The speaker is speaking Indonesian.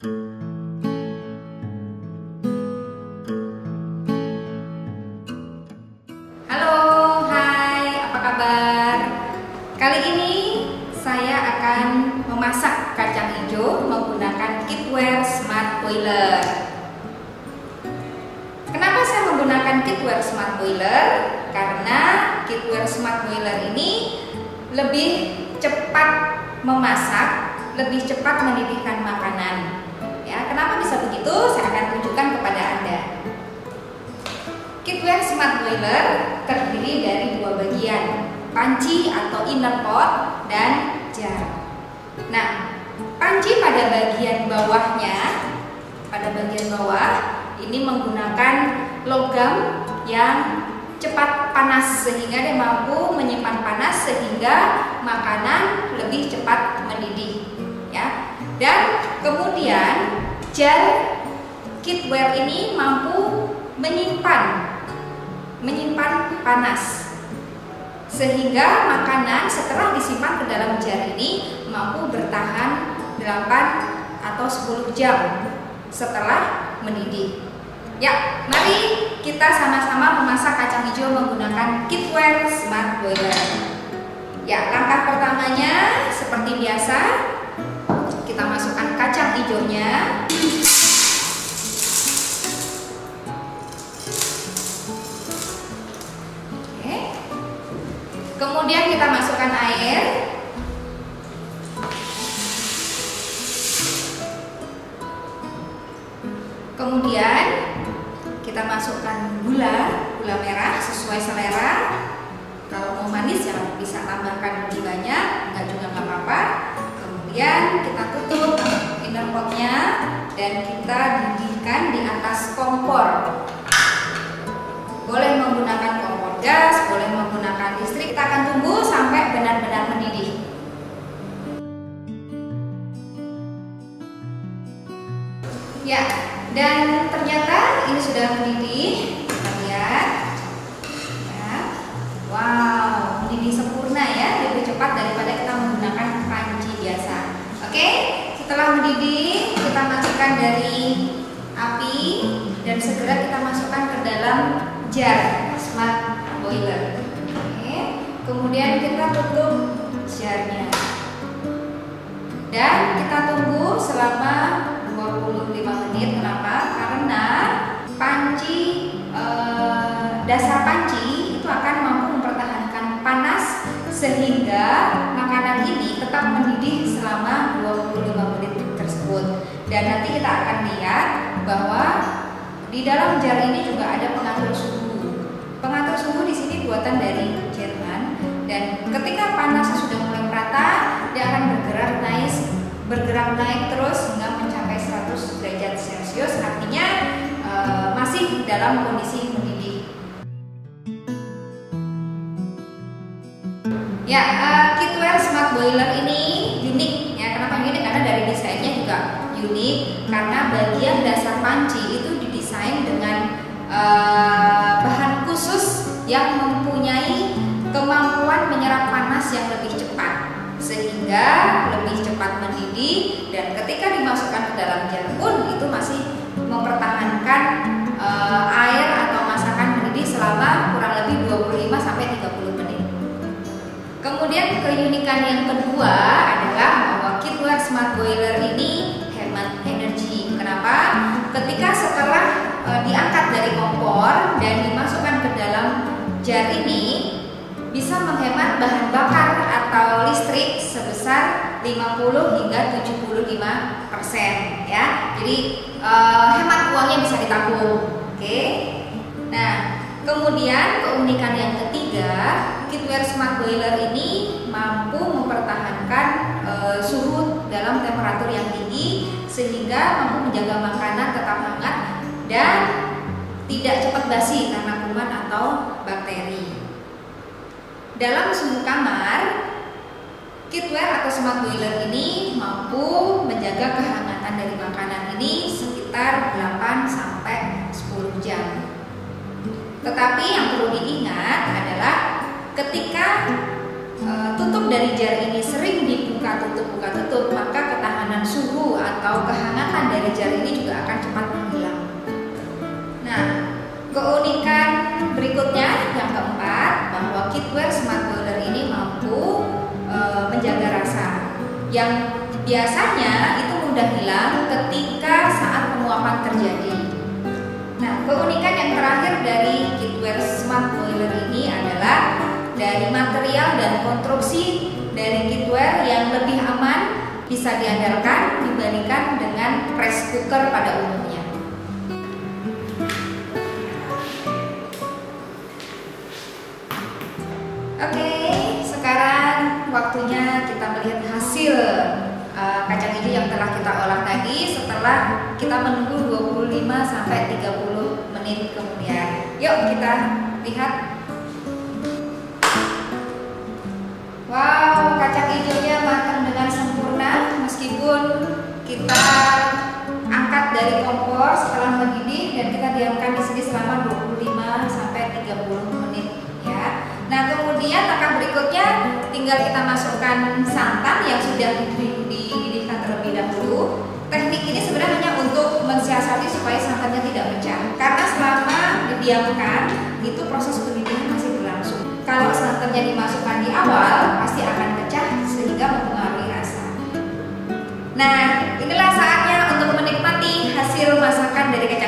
Halo, hai, apa kabar? Kali ini saya akan memasak kacang hijau menggunakan kitware smart boiler. Kenapa saya menggunakan kitware smart boiler? Karena kitware smart boiler ini lebih cepat memasak, lebih cepat mendidihkan makanan. Ya, kenapa bisa begitu? Saya akan tunjukkan kepada Anda. Kitware smart boiler terdiri dari dua bagian, panci atau inner pot dan jar. Nah, panci pada bagian bawahnya, ini menggunakan logam yang cepat panas sehingga dia mampu menyimpan panas sehingga makanan lebih cepat mendidih, ya. Dan kemudian jar kitware ini mampu menyimpan panas sehingga makanan setelah disimpan ke dalam jar ini mampu bertahan 8 atau 10 jam setelah mendidih. Ya, mari kita sama-sama memasak kacang hijau menggunakan kitware smart boiler. Ya, langkah pertamanya seperti biasa, kita masukkan kacang hijaunya. Kemudian kita masukkan air. Kemudian kita masukkan gula merah sesuai selera. Kalau mau manis ya bisa tambahkan lebih banyak, enggak juga nggak apa-apa. Kemudian kita tutup inner potnya dan kita didihkan di atas kompor. Boleh menggunakan kompor gas, boleh menggunakan listrik. Kita akan tunggu sampai benar-benar mendidih. Ya, dan ternyata ini sudah mendidih. Kita lihat. Ya. Wow, mendidih sempurna ya, lebih cepat daripada kita menggunakan panci biasa. Oke, setelah mendidih, kita matikan dari api dan segera kita masukkan ke dalam jar smart boiler. Oke. Kemudian kita tutup jarnya dan kita tunggu selama 25 menit. Kenapa? Karena panci dasar panci itu akan mampu mempertahankan panas sehingga makanan ini tetap mendidih selama 25 menit tersebut. Dan nanti kita akan lihat bahwa di dalam jar ini juga ada pengatur suhu. Pengatur suhu di sini buatan dari Jerman dan ketika panasnya sudah mulai merata, dia akan bergerak naik terus hingga mencapai 100 derajat Celcius, artinya masih dalam kondisi mendidih. Ya, kitware smart boiler ini unik ya. Kenapa unik? Karena dari desainnya juga unik karena bagian dasar panci itu didesain dengan bahan khusus yang mempunyai kemampuan menyerap panas yang lebih cepat sehingga lebih cepat mendidih, dan ketika dimasukkan ke dalam jar pun itu masih mempertahankan air atau masakan mendidih selama kurang lebih 25 sampai 30 menit. Kemudian keunikan yang kedua adalah bahwa kitware smart boiler ini hemat energi. Kenapa? Ketika setelah diangkat dari kompor dan dimasukkan ke dalam jar ini bisa menghemat bahan bakar atau listrik sebesar 50 hingga 75% ya. Jadi hemat uangnya bisa ditabung. Oke. Nah, kemudian keunikan yang ketiga, kitware smart boiler ini mampu mempertahankan suhu dalam temperatur yang tinggi sehingga mampu menjaga makanan tetap hangat dan tidak cepat basi karena kuman atau bakteri. Dalam suhu kamar, kitware atau smart boiler ini mampu menjaga kehangatan dari makanan ini sekitar 8 sampai 10 jam. Tetapi yang perlu diingat adalah ketika tutup dari jar ini sering dibuka tutup, maka ketahanan suhu atau kehangatan dari jar ini juga akan cepat menghilang. Nah, keunikan berikutnya yang keempat, bahwa kitware smart boiler ini mampu menjaga rasa yang biasanya itu mudah hilang ketika saat penguapan terjadi. Nah, keunikan yang terakhir dari kitware smart boiler ini adalah dari material dan konstruksi dari kitware yang lebih aman, bisa diandalkan dibandingkan dengan press cooker pada umumnya. Oke, sekarang waktunya kita melihat hasil kacang hijau yang telah kita olah tadi setelah kita menunggu 25 sampai 30 menit kemudian. Yuk kita lihat. Wow, kacang hijaunya matang dengan sempurna meskipun kita angkat dari kompor setelah mendidih dan kita diamkan di sini selama 25 sampai 30 menit ya. Nah, kemudian langkah berikutnya tinggal kita masukkan santan yang sudah dididihkan terlebih dahulu. Teknik ini sebenarnya hanya untuk mensiasati supaya santannya tidak pecah. Karena selama didiamkan itu proses pendidikan masih berlangsung. Kalau santannya dimasukkan di awal pasti akan pecah sehingga mempengaruhi rasa. Nah, inilah saatnya untuk menikmati hasil masakan dari kacang